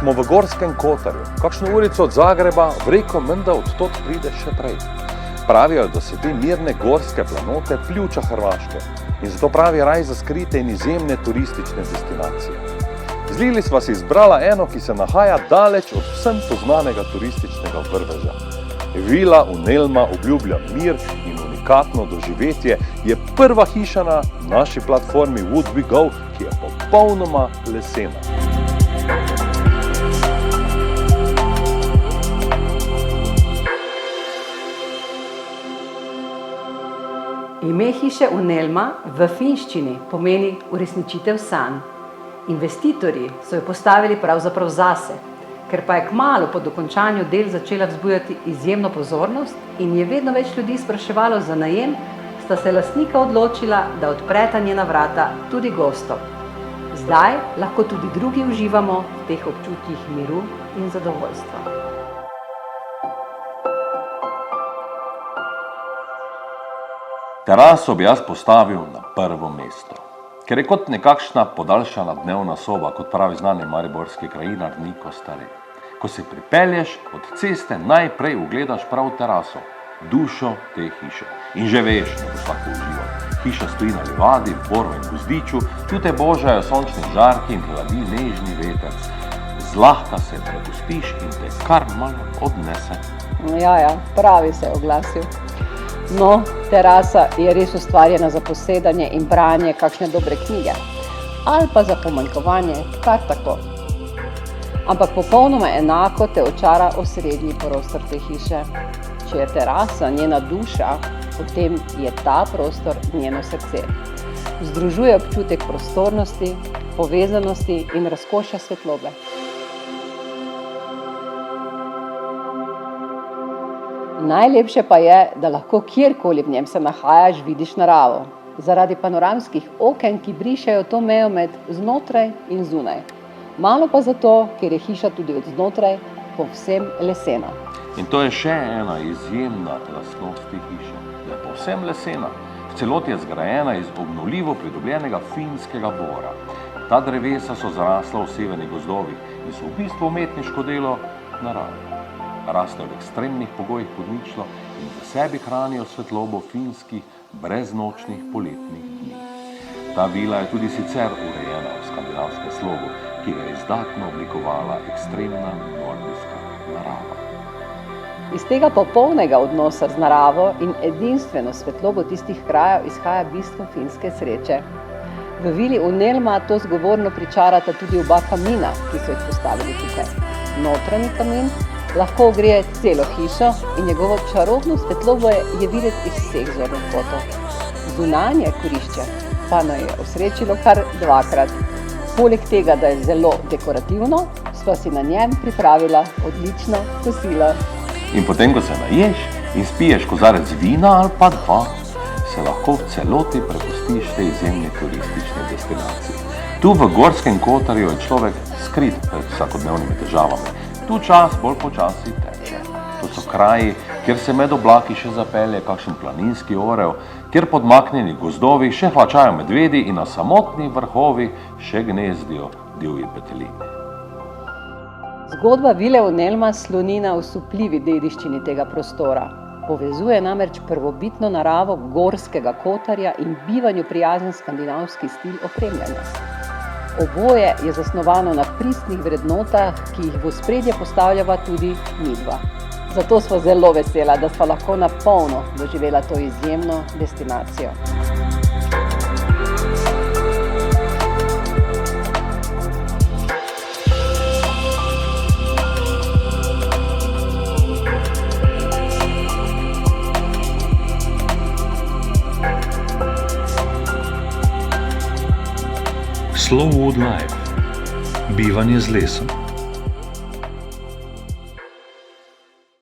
Smo v Gorskem Kotarju, kakšno urico od Zagreba, v reko menda od tod pride še prej. Pravijo, da se te mirne gorske planote pljuča Hrvaške in zato pravi raj za skrite in izjemne turistične destinacije. Z Lili sva si izbrala eno, ki se nahaja daleč od vsem poznanega turističnega vrveža. Vila Unelma obljublja mir in unikatno doživetje, je prva hiša na naši platformi Wood We Go, ki je popolnoma lesena. Ime hiše Unelma v finščini pomeni uresničitev sanj. Investitorji so jo postavili pravzaprav zase, ker pa je kmalu po dokončanju del začela vzbujati izjemno pozornost in je vedno več ljudi spraševalo za najem, sta se lastnika odločila, da odpreta njena vrata tudi gostom. Zdaj lahko tudi drugi uživamo v teh občutjih miru in zadovoljstva. Teraso bi jaz postavil na prvo mesto, ker je kot nekakšna podaljšana dnevna soba, kot pravi znani mariborski krajinar Niko Stare. Ko se pripelješ od ceste, najprej ugledaš prav teraso, dušo te hiše. In že veš, da boš lahko užival. Hiša stoji na livadi, v boru in gozdiču, tu te božajo sončni žarki in hladi nežni veter. Zlahka se prepustiš in te kar malo odnese. Ja, pravi se je oglasil. No, terasa je res ustvarjena za posedanje in branje kakšne dobre knjige. Ali pa za pomanjkovanje, kar tako. Ampak popolnoma enako te očara osrednji prostor te hiše. Če je terasa njena duša, potem je ta prostor njeno srce. Združuje občutek prostornosti, povezanosti in razkošja svetlobe. Najlepše pa je, da lahko kjerkoli v njem se nahajaš, vidiš naravo. Zaradi panoramskih oken, ki brišejo to mejo med znotraj in zunaj. Malo pa zato, ker je hiša tudi od znotraj povsem lesena. In to je še ena izjemna lastnost te hiše, da je povsem lesena. V celoti je zgrajena iz obnovljivo pridobljenega finskega bora. Ta drevesa so zrasla v severnih gozdovih in so v bistvu umetniško delo narave. Rastejo v ekstremnih pogojih pod ničlo in v sebi hranijo svetlobo finskih breznočnih poletnih dni. Ta vila je tudi sicer urejena v skandinavskem slogu, ki ga je izdatno oblikovala ekstremna nordijska narava. Iz tega popolnega odnosa z naravo in edinstveno svetlobo tistih krajev izhaja bistvo finske sreče. V vili Unelma to zgovorno pričarata tudi oba kamina, ki so jih postavili tukaj. Notranji kamin lahko ogreje celo hišo in njegovo čarobno svetlobo je videti iz vseh zornih kotov. Zunanje kurišče pa naj je osrečilo kar dvakrat. Poleg tega, da je zelo dekorativno, sva si na njem pripravila odlično kosilo. In potem, ko se naješ in spiješ kozarec vina ali pa dva, se lahko v celoti prepustiš tej izjemni turistični destinaciji. Tu v Gorskem Kotarju je človek skrit pred vsakodnevnimi težavami. Tu čas bolj počasi teče. To so kraji, kjer se med oblaki še zapelje kakšen planinski orel, kjer podmaknjeni gozdovi še hlačajo medvedi in na samotnih vrhovih še gnezdijo divji petelini. Zgodba vile Unelma sloni na osupljivi dediščini tega prostora. Povezuje namreč prvobitno naravo Gorskega Kotarja in bivanju prijazen skandinavski stil opremljanja. Oboje je zasnovano na pristnih vrednotah, ki jih v ospredje postavljava tudi midva. Zato sva zelo vesela, da sva lahko na polno doživela to izjemno destinacijo. Slow Wood Life. Bivanje z lesom.